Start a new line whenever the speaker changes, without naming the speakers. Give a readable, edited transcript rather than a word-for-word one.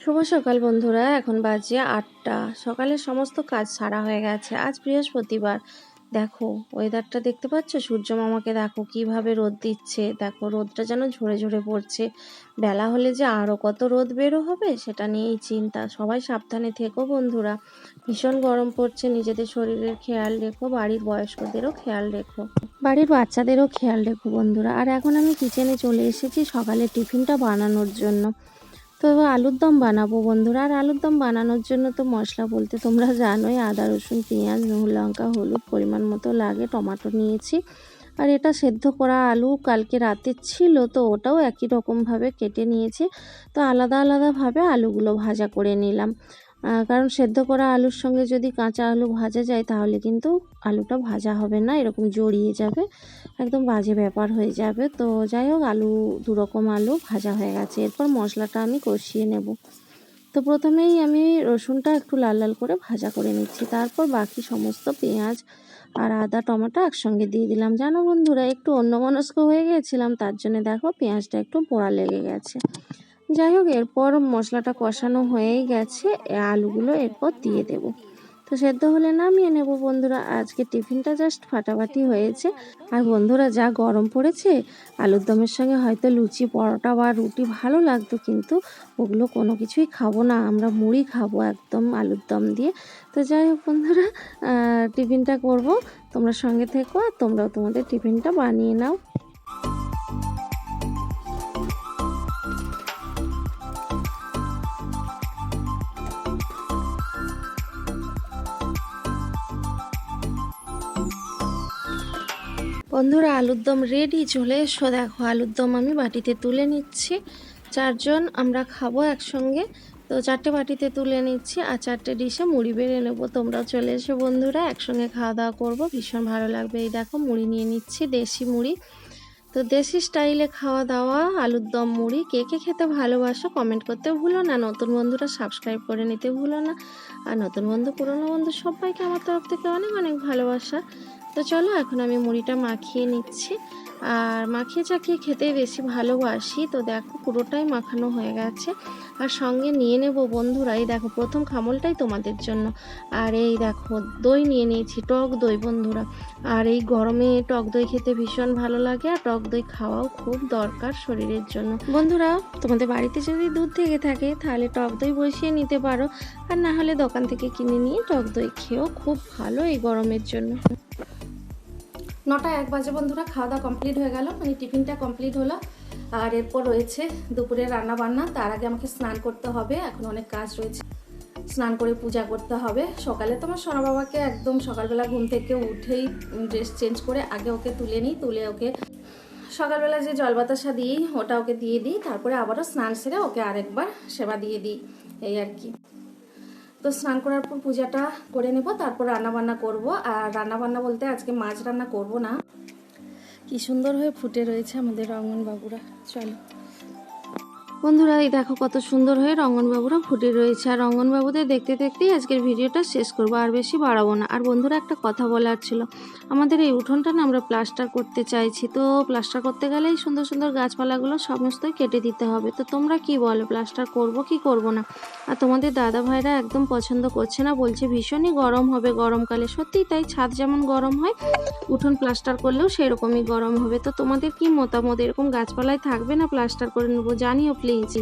শুভ সকাল বন্ধুরা, এখন বাজে ৮টা। সকালের সমস্ত কাজ সারা হয়ে গেছে। আজ বৃহস্পতিবার। দেখো ওয়েদারটা দেখতে পাচ্ছ, সূর্য মামাকে দেখো কিভাবে রোদ দিচ্ছে। দেখো রোদটা যেন ঝরে ঝরে পড়ছে। বেলা হলে যে আরও কত রোদ বেরো হবে সেটা নিয়েই চিন্তা। সবাই সাবধানে থেকো বন্ধুরা। ভীষণ গরম পড়ছে, নিজেদের শরীরের খেয়াল রেখো, বাড়ির বয়স্কদেরও খেয়াল রেখো, বাড়ির বাচ্চাদেরও খেয়াল রেখো বন্ধুরা। আর এখন আমি কিচেনে চলে এসেছি সকালে টিফিনটা বানানোর জন্য। তো আলুর দম বানাবো বন্ধুরা। আর আলুর দম বানানোর জন্য তো মশলা বলতে তোমরা জানোই, আদা রসুন পেঁয়াজ নুন লঙ্কা হলুদ পরিমাণ মতো লাগে, টমেটো নিয়েছি। আর এটা সেদ্ধ করা আলু কালকে রাতে ছিল, তো ওটাও একই রকমভাবে কেটে নিয়েছি। তো আলাদা আলাদাভাবে আলুগুলো ভাজা করে নিলাম, কারণ সেদ্ধ করা আলুর সঙ্গে যদি কাঁচা আলু ভাজা যায় তাহলে কিন্তু আলুটা ভাজা হবে না, এরকম জড়িয়ে যাবে, একদম বাজে ব্যাপার হয়ে যাবে। তো যাই হোক, আলু দুরকম আলু ভাজা হয়ে গেছে। এরপর মশলাটা আমি কষিয়ে নেব। তো প্রথমেই আমি রসুনটা একটু লাল লাল করে ভাজা করে নিচ্ছি, তারপর বাকি সমস্ত পেঁয়াজ আর আদা টমেটো একসঙ্গে দিয়ে দিলাম। জানো বন্ধুরা, একটু অন্যমনস্ক হয়ে গিয়েছিলাম, তার জন্য দেখো পেঁয়াজটা একটু পোড়া লেগে গেছে। যাই হোক, এরপর মশলাটা কষানো হয়েই গেছে, আলুগুলো এরপর দিয়ে দেব। তো সেদ্ধ হলে নামিয়ে নেব বন্ধুরা। আজকে টিফিনটা জাস্ট ফাটাফাটি হয়েছে। আর বন্ধুরা, যা গরম পড়েছে, আলুর দমের সঙ্গে হয়তো লুচি পরোটা বা রুটি ভালো লাগতো, কিন্তু ওগুলো কোনো কিছুই খাবো না, আমরা মুড়ি খাবো একদম আলুর দম দিয়ে। তো যাই হোক বন্ধুরা, টিফিনটা করব, তোমরা সঙ্গে থেকো আর তোমরাও তোমাদের টিফিনটা বানিয়ে নাও। বন্ধুরা, আলুর দম রেডি, চলে এসো। দেখো আলুর দম আমি বাটিতে তুলে নিচ্ছি। 4জন আমরা খাবো একসঙ্গে, তো 4টে বাটিতে তুলে নিচ্ছি আর 4টে ডিশে মুড়ি বেড়ে নেবো। তোমরাও চলে এসো বন্ধুরা, একসঙ্গে খাওয়া দাওয়া করবো, ভীষণ ভালো লাগবে। এই দেখো মুড়ি নিয়ে নিচ্ছি, দেশি মুড়ি। তো দেশি স্টাইলে খাওয়া দাওয়া আলুর দম মুড়ি, কে কে খেতে ভালোবাসো কমেন্ট করতে ভুলো না। নতুন বন্ধুরা সাবস্ক্রাইব করে নিতে ভুলো না। আর নতুন বন্ধু পুরনো বন্ধু সবাইকে আমার তরফ থেকে অনেক অনেক ভালোবাসা। তো চলো, এখন আমি মুড়িটা মাখিয়ে নিচ্ছি। আর মাখিয়ে চাখিয়ে খেতে বেশি ভালোবাসি। তো দেখো পুরোটাই মাখানো হয়ে গেছে। আর সঙ্গে নিয়ে নেব বন্ধুরা, এই দেখো প্রথম খামলটাই তোমাদের জন্য। আর এই দেখো দই নিয়ে নিয়েছি, টক দই বন্ধুরা। আর এই গরমে টক দই খেতে ভীষণ ভালো লাগে, আর টক দই খাওয়াও খুব দরকার শরীরের জন্য বন্ধুরা। তোমাদের বাড়িতে যদি দুধ থেকে থাকে তাহলে টক দই বসিয়ে নিতে পারো, আর না হলে দোকান থেকে কিনে নিয়ে টক দই খেয়েও খুব ভালো এই গরমের জন্য। 9টা 1 বাজে বন্ধুরা, খাওয়া দাওয়া কমপ্লিট হয়ে গেল, মানে টিফিনটা কমপ্লিট হলো। আর এরপর রয়েছে দুপুরের রান্না বান্না। তার আগে আমাকে স্নান করতে হবে, এখন অনেক কাজ রয়েছে। স্নান করে পূজা করতে হবে। সকালে তোমার সোনা বাবাকে একদম সকালবেলা ঘুম থেকে উঠেই ড্রেস চেঞ্জ করে আগে ওকে তুলে নিই, তুলে ওকে সকালবেলা যে জল বাতাসা দিই ওটা ওকে দিয়ে দিই, তারপরে আবারও স্নান সেরে ওকে আরেকবার সেবা দিয়ে দিই, এই আর কি। তো স্নান করার পর পূজাটা করে নেব, তারপর রান্নাবান্না করব। আর রান্নাবান্না বলতে আজকে মাছ রান্না করব না। কি সুন্দর হয়ে ফুটে রয়েছে আমাদের রঙ্গন বাবুরা। চলো বন্ধুরা, এই দেখো কত সুন্দর হয়ে রঙ্গনবাবুরা ফুটে রয়েছে। আর রঙ্গনবাবুদের দেখতে দেখতেই আজকের ভিডিওটা শেষ করবো, আর বেশি বাড়াবো না। আর বন্ধুরা, একটা কথা বলার ছিল, আমাদের এই উঠোনটা না আমরা প্লাস্টার করতে চাইছি। তো প্লাস্টার করতে গেলে এই সুন্দর সুন্দর গাছপালাগুলো সমস্তই কেটে দিতে হবে। তো তোমরা কি বলো, প্লাস্টার করব কি করব না? আর তোমাদের দাদা ভাইরা একদম পছন্দ করছে না, বলছে ভীষণই গরম হবে গরমকালে। সত্যিই তাই, ছাদ যেমন গরম হয় উঠোন প্লাস্টার করলেও সেরকমই গরম হবে। তো তোমাদের কি মতামত, এরকম গাছপালায় থাকবে না প্লাস্টার করে নেবো? জানিও প্লিজ।